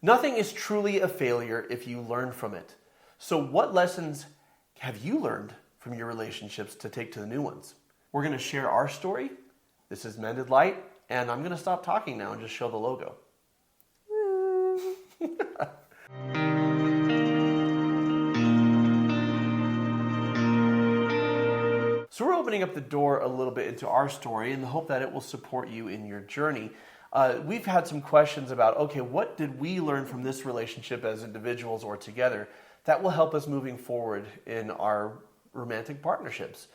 Nothing is truly a failure if you learn from it. So what lessons have you learned from your relationships to take to the new ones? We're going to share our story. This is Mended Light, and I'm going to stop talking now and just show the logo. So we're opening up the door a little bit into our story in the hope that it will support you in your journey. We've had some questions about, okay, what did we learn from this relationship as individuals or together that will help us moving forward in our romantic partnerships?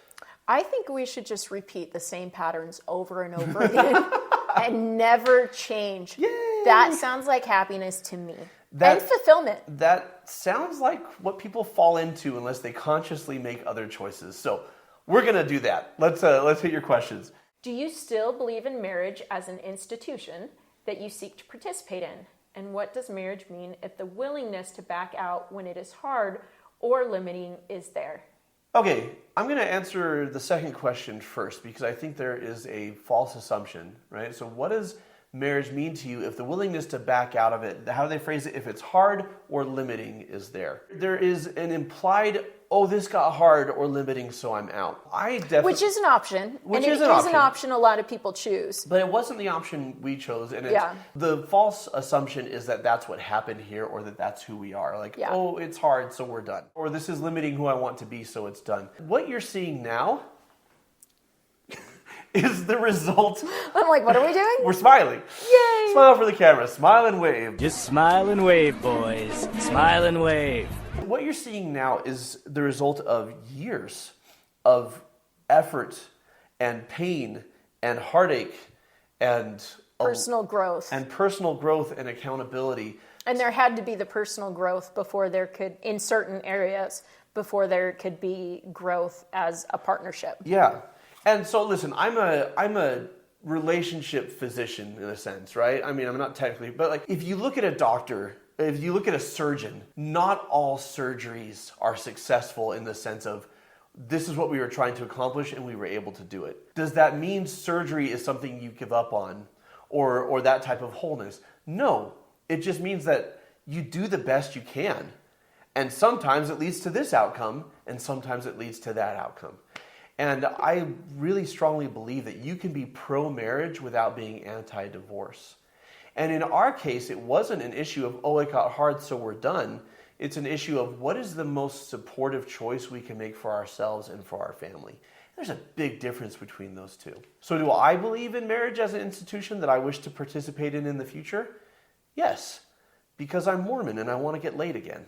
I think we should just repeat the same patterns over and over again and never change. Yay! That sounds like happiness to me. And fulfillment. That sounds like what people fall into unless they consciously make other choices. So we're going to do that. Let's hit your questions. Do you still believe in marriage as an institution that you seek to participate in? And what does marriage mean if the willingness to back out when it is hard or limiting is there? Okay, I'm going to answer the second question first because I think there is a false assumption, right? So what does marriage mean to you if the willingness to back out of it, how do they phrase it, if it's hard or limiting is there? There is an implied, oh, this got hard or limiting, so I'm out. Which is an option. Which and is it an is option. an option a lot of people choose. But it wasn't the option we chose. And the false assumption is that that's what happened here or that that's who we are. Like, oh, it's hard, so we're done. Or this is limiting who I want to be, so it's done. What you're seeing now is the result. I'm like, what are we doing? We're smiling. Yay! Smile for the camera. Smile and wave. Just smile and wave, boys. Smile and wave. What you're seeing now is the result of years of effort and pain and heartache and personal growth. And personal growth and accountability. And there had to be the personal growth before there could, in certain areas, before there could be growth as a partnership. Yeah. And so listen, I'm a relationship physician in a sense, right? I mean, I'm not technically, but like if you look at a doctor, if you look at a surgeon, not all surgeries are successful in the sense of this is what we were trying to accomplish and we were able to do it. Does that mean surgery is something you give up on or that type of wholeness? No, it just means that you do the best you can. And sometimes it leads to this outcome and sometimes it leads to that outcome. And I really strongly believe that you can be pro-marriage without being anti-divorce. And in our case, it wasn't an issue of, oh, it got hard, so we're done. It's an issue of what is the most supportive choice we can make for ourselves and for our family. There's a big difference between those two. So do I believe in marriage as an institution that I wish to participate in the future? Yes, because I'm Mormon and I want to get laid again.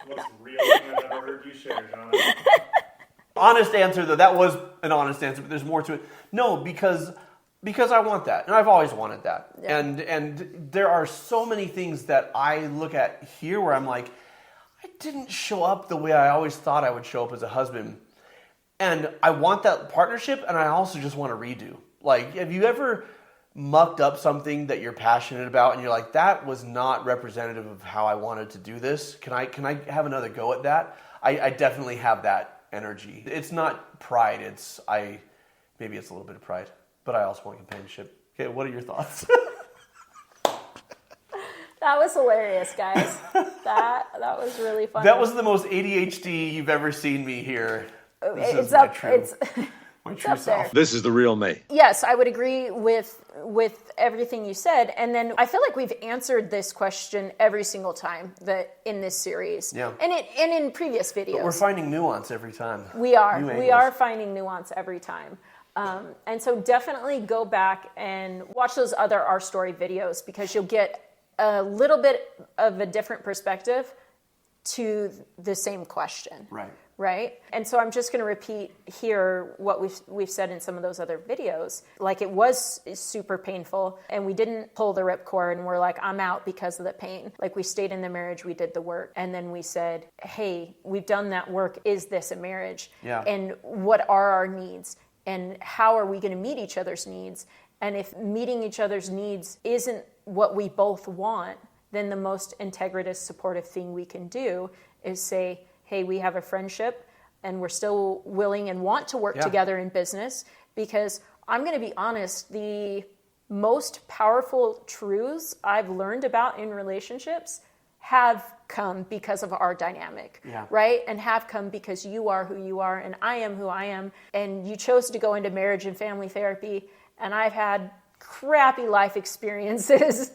Most real thing I've ever heard you share, John. Honest answer, though. That was an honest answer, but there's more to it. No, because I want that, and I've always wanted that. Yeah. And there are so many things that I look at here where I'm like, I didn't show up the way I always thought I would show up as a husband. And I want that partnership, and I also just want to redo. Like, have you ever mucked up something that you're passionate about and you're like, that was not representative of how I wanted to do this? Can I have another go at that? I definitely have that energy. It's not pride, maybe it's a little bit of pride, but I also want companionship. Okay, what are your thoughts? That was hilarious, guys. That was really funny. That was the most ADHD you've ever seen me here. It's up there. This is the real me. Yes, I would agree with everything you said. And then I feel like we've answered this question every single time that in this series. Yeah. And in previous videos. But we're finding nuance every time. We are. We are finding nuance every time. And so definitely go back and watch those other Our Story videos because you'll get a little bit of a different perspective to the same question. Right? And so I'm just going to repeat here what we've said in some of those other videos. Like it was super painful and we didn't pull the ripcord and we're like, I'm out because of the pain. Like we stayed in the marriage, we did the work. And then we said, hey, we've done that work. Is this a marriage? Yeah. And what are our needs? And how are we going to meet each other's needs? And if meeting each other's needs isn't what we both want, then the most integritous, supportive thing we can do is say, hey, we have a friendship and we're still willing and want to work together in business because I'm going to be honest, the most powerful truths I've learned about in relationships have come because of our dynamic, right? And have come because you are who you are and I am who I am. And you chose to go into marriage and family therapy. And I've had crappy life experiences.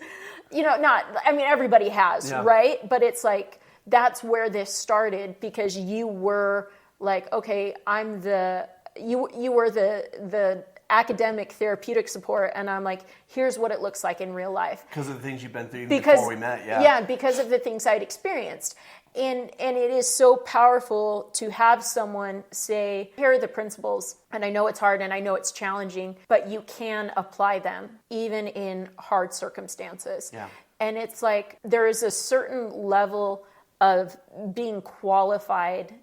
Everybody has, right? But it's like, that's where this started because you were like, okay, you were the academic therapeutic support, and I'm like, here's what it looks like in real life. Because of the things you've been through before we met, Yeah, because of the things I'd experienced. And it is so powerful to have someone say, here are the principles, and I know it's hard and I know it's challenging, but you can apply them even in hard circumstances. Yeah. And it's like, there is a certain level of being qualified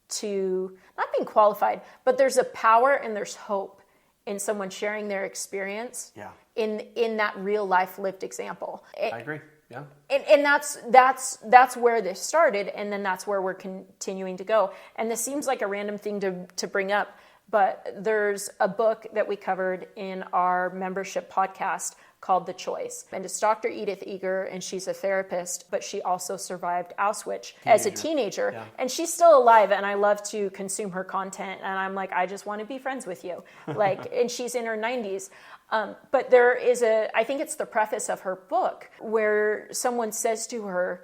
to, not being qualified, but there's a power and there's hope in someone sharing their experience in that real life lived example. I agree. Yeah. And that's where this started, and then that's where we're continuing to go. And this seems like a random thing to bring up, but there's a book that we covered in our membership podcast called The Choice. And it's Dr. Edith Eger, and she's a therapist, but she also survived Auschwitz as a teenager. Yeah. And she's still alive, and I love to consume her content. And I'm like, I just want to be friends with you. And she's in her 90s. But there is I think it's the preface of her book where someone says to her,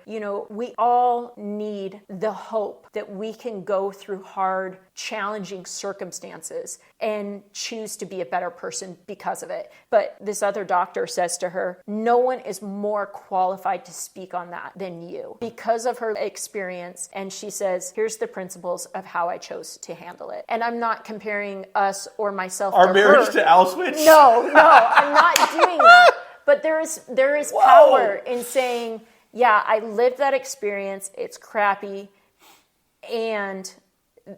we all need the hope that we can go through hard, challenging circumstances and choose to be a better person because of it. But this other doctor says to her, no one is more qualified to speak on that than you because of her experience. And she says, here's the principles of how I chose to handle it. And I'm not comparing us or myself Our to marriage her. to Auschwitz? No, I'm not doing that. But there is power in saying, yeah, I lived that experience. It's crappy, and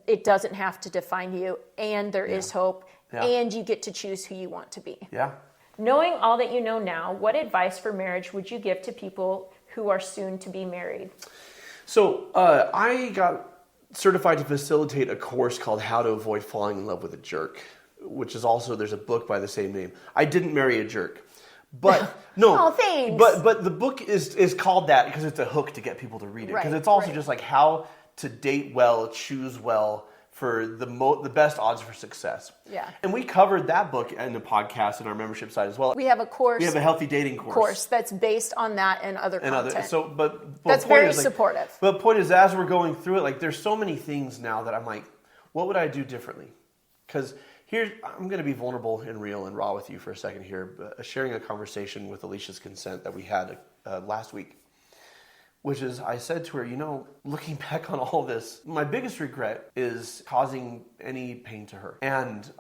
it doesn't have to define you. And there is hope, and you get to choose who you want to be. Yeah. Knowing all that you know now, what advice for marriage would you give to people who are soon to be married? So I got certified to facilitate a course called How to Avoid Falling in Love with a Jerk, which is also, there's a book by the same name. I didn't marry a jerk. But no, oh, thanks. But the book is called that because it's a hook to get people to read it. Because it's also just like how to date well, choose well for the best odds for success. Yeah. And we covered that book in the podcast and our membership site as well. We have a course. We have a healthy dating course that's based on that and other content. But that's very supportive. But the point is, as we're going through it, like there's so many things now that I'm like, what would I do differently? Because I'm going to be vulnerable and real and raw with you for a second here, sharing a conversation with Alicia's consent that we had last week, which is I said to her, looking back on all this, my biggest regret is causing any pain to her. And,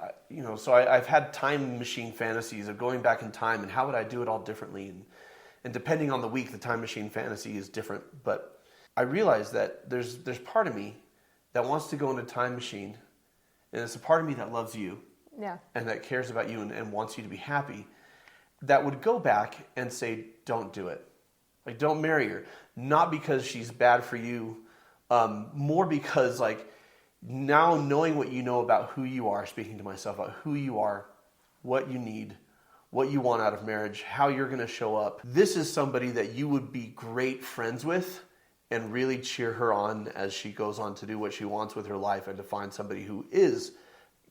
so I've had time machine fantasies of going back in time and how would I do it all differently. And depending on the week, the time machine fantasy is different. But I realized that there's part of me that wants to go in a time machine. And it's a part of me that loves you and that cares about you and wants you to be happy, that would go back and say, don't do it. Like, don't marry her. Not because she's bad for you, more because, now knowing what you know about who you are, speaking to myself about who you are, what you need, what you want out of marriage, how you're going to show up. This is somebody that you would be great friends with and really cheer her on as she goes on to do what she wants with her life and to find somebody who is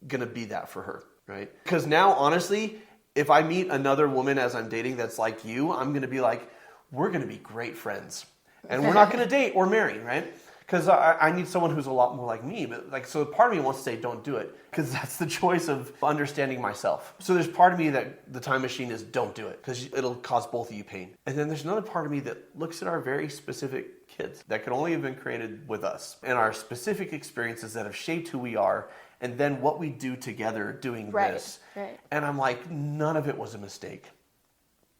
going to be that for her, right? Because now, honestly, if I meet another woman as I'm dating that's like you, I'm going to be like, we're going to be great friends. And we're not going to date or marry, right? Because I need someone who's a lot more like me. But so part of me wants to say, don't do it. Because that's the choice of understanding myself. So there's part of me that the time machine is don't do it. Because it'll cause both of you pain. And then there's another part of me that looks at our very specific kids that could only have been created with us. And our specific experiences that have shaped who we are. And then what we do together doing this. Right. And I'm like, none of it was a mistake.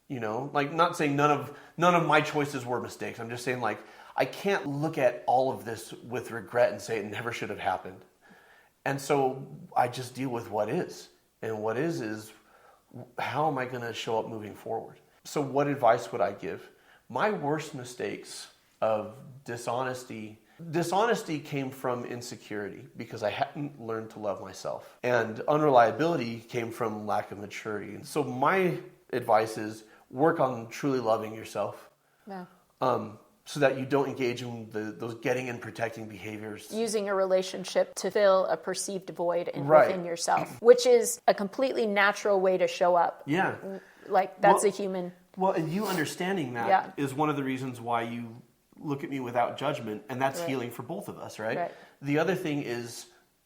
Not saying none of my choices were mistakes. I'm just saying I can't look at all of this with regret and say it never should have happened. And so I just deal with what is. And what is how am I going to show up moving forward? So what advice would I give? My worst mistakes of dishonesty came from insecurity because I hadn't learned to love myself. And unreliability came from lack of maturity. And so my advice is work on truly loving yourself. Yeah. So that you don't engage in those getting and protecting behaviors. Using a relationship to fill a perceived void Right. within yourself, which is a completely natural way to show up. Yeah. Like, that's Well- a human. Well, and you understanding that is Yeah. one of the reasons why you look at me without judgment, and that's Right. healing for both of us, right? Right. The other thing is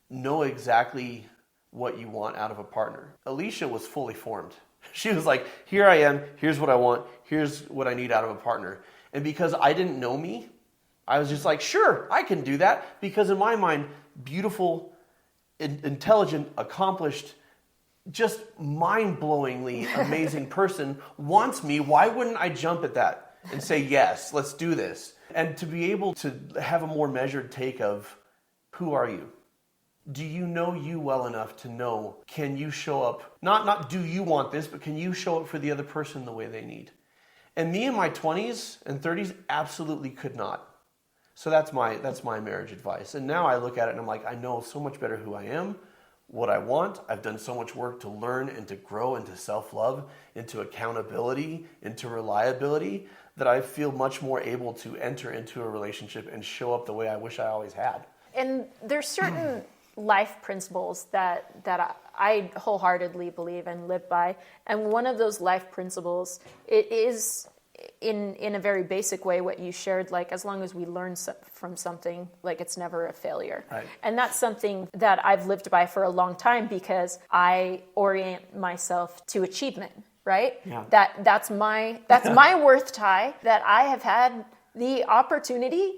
know exactly what you want out of a partner. Alicia was fully formed. She was like, here I am, here's what I want, here's what I need out of a partner. And because I didn't know me, I was just like, sure, I can do that. Because in my mind, beautiful, intelligent, accomplished, just mind-blowingly amazing person wants me. Why wouldn't I jump at that and say, yes, let's do this? And to be able to have a more measured take of, who are you? Do you know you well enough to know, can you show up, not do you want this, but can you show up for the other person the way they need? And me in my 20s and 30s absolutely could not. So that's my marriage advice. And now I look at it and I'm like, I know so much better who I am, what I want. I've done so much work to learn and to grow into self-love, into accountability, into reliability, that I feel much more able to enter into a relationship and show up the way I wish I always had. And there's certain life principles that I wholeheartedly believe and live by. And one of those life principles, it is in a very basic way what you shared, like, as long as we learn from something, like, it's never a failure. Right. And that's something that I've lived by for a long time because I orient myself to achievement, right? Yeah. That's my worth tie that I have had the opportunity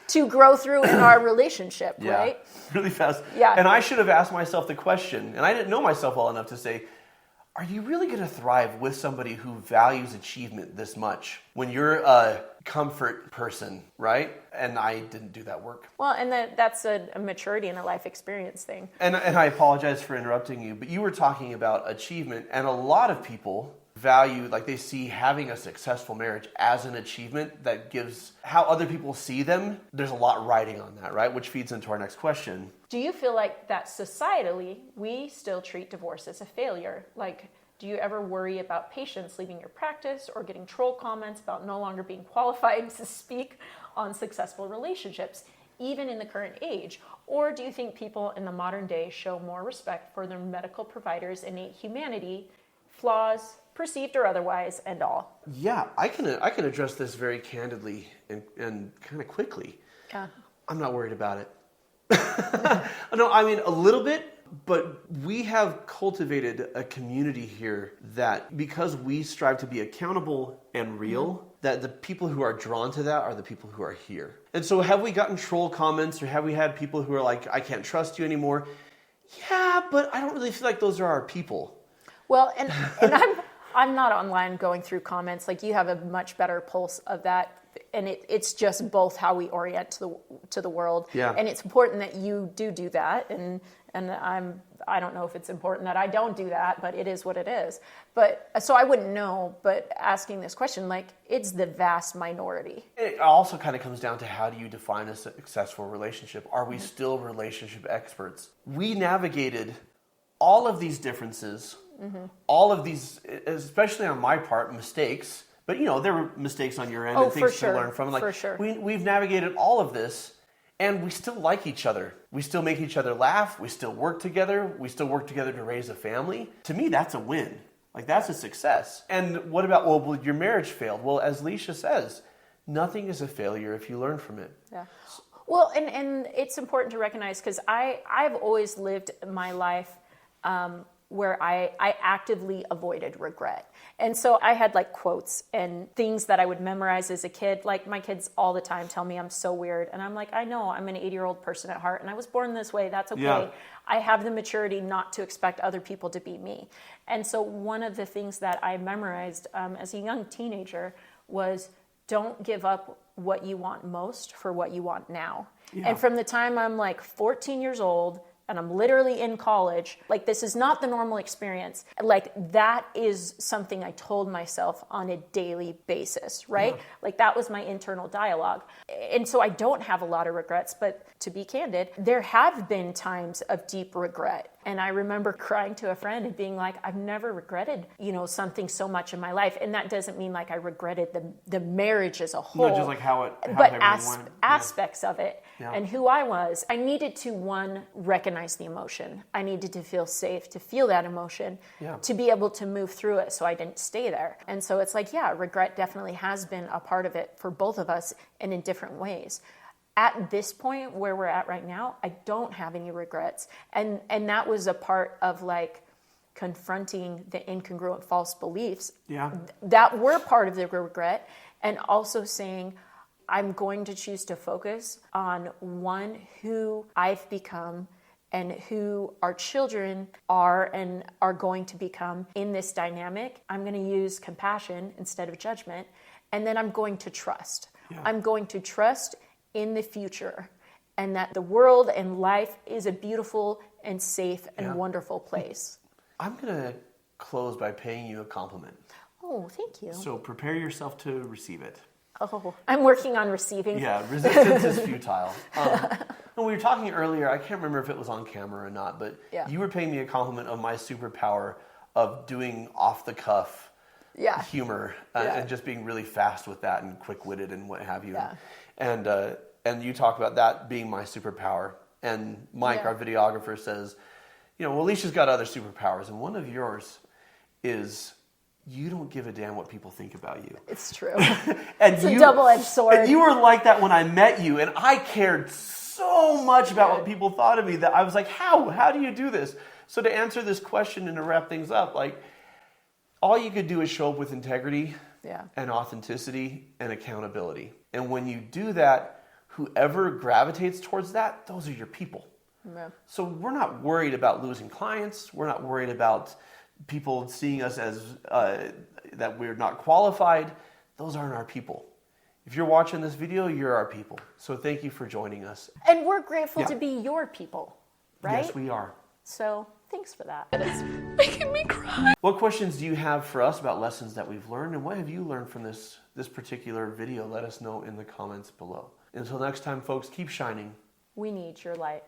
to grow through in our relationship, right? Really fast. Yeah. And I should have asked myself the question, and I didn't know myself well enough to say, are you really going to thrive with somebody who values achievement this much when you're a comfort person, right? And I didn't do that work. Well, and that's a maturity and a life experience thing. And I apologize for interrupting you, but you were talking about achievement, and a lot of people value, like, they see having a successful marriage as an achievement that gives how other people see them. There's a lot riding on that, right? Which feeds into our next question. Do you feel like that societally we still treat divorce as a failure? Like, do you ever worry about patients leaving your practice or getting troll comments about no longer being qualified to speak on successful relationships, even in the current age? Or do you think people in the modern day show more respect for their medical providers' innate humanity, flaws, perceived or otherwise, and all? Yeah, I can address this very candidly and kind of quickly. Yeah. I'm not worried about it. No, I mean, a little bit, but we have cultivated a community here that, because we strive to be accountable and real, that the people who are drawn to that are the people who are here. And so have we gotten troll comments, or have we had people who are like, I can't trust you anymore? Yeah, but I don't really feel like those are our people. Well, and I'm not online going through comments. Like, you have a much better pulse of that. And it's just both how we orient to the world. Yeah. And it's important that you do that. And I don't know if it's important that I don't do that, but it is what it is. But so I wouldn't know, but asking this question, like, it's the vast minority. It also kind of comes down to, how do you define a successful relationship? Are we still relationship experts? We navigated all of these differences, all of these, especially on my part, mistakes. But, you know, there were mistakes on your end and things to learn from. Like, for sure. We've navigated all of this, and we still like each other. We still make each other laugh. We still work together. We still work together to raise a family. To me, that's a win. Like, that's a success. And what about, well, your marriage failed? Well, as Leisha says, nothing is a failure if you learn from it. Yeah. Well, and it's important to recognize, because I've always lived my life where I actively avoided regret. And so I had, like, quotes and things that I would memorize as a kid. Like, my kids all the time tell me I'm so weird. And I'm like, I know, I'm an 80-year-old person at heart, and I was born this way. That's okay. Yeah. I have the maturity not to expect other people to be me. And so one of the things that I memorized as a young teenager was, don't give up what you want most for what you want now. Yeah. And from the time I'm like 14 years old, and I'm literally in college, like, this is not the normal experience. Like, that is something I told myself on a daily basis, right? Yeah. Like, that was my internal dialogue. And so I don't have a lot of regrets, but to be candid, there have been times of deep regret. And I remember crying to a friend and being like, I've never regretted, something so much in my life. And that doesn't mean like I regretted the marriage as a whole. No, just like how but everything went. aspects of it Yeah. and who I was. I needed to, one, recognize the emotion. I needed to feel safe to feel that emotion, Yeah. to be able to move through it so I didn't stay there. And so it's like, yeah, regret definitely has been a part of it for both of us and in different ways. At this point where we're at right now, I don't have any regrets. And that was a part of like confronting the incongruent false beliefs that were part of the regret, and also saying, I'm going to choose to focus on, one, who I've become and who our children are and are going to become in this dynamic. I'm going to use compassion instead of judgment. And then I'm going to trust. Yeah. I'm going to trust in the future, and that the world and life is a beautiful and safe and wonderful place. I'm going to close by paying you a compliment. Oh, thank you. So prepare yourself to receive it. Oh, I'm working on receiving. Yeah, resistance is futile. When we were talking earlier, I can't remember if it was on camera or not, but you were paying me a compliment of my superpower of doing off-the-cuff humor and just being really fast with that and quick-witted and what have you. Yeah. And you talk about that being my superpower. And Mike, our videographer, says, well, Alicia's got other superpowers, and one of yours is you don't give a damn what people think about you. It's true. And it's a double-edged sword. And you were like that when I met you, and I cared so much about what people thought of me that I was like, how do you do this? So to answer this question and to wrap things up, like, all you could do is show up with integrity and authenticity and accountability. And when you do that, whoever gravitates towards that, those are your people. Yeah. So we're not worried about losing clients. We're not worried about people seeing us as that we're not qualified. Those aren't our people. If you're watching this video, you're our people. So thank you for joining us. And we're grateful to be your people, right? Yes, we are. So thanks for that. It's making me cry. What questions do you have for us about lessons that we've learned, and what have you learned from this particular video? Let us know in the comments below. Until next time, folks, keep shining. We need your light.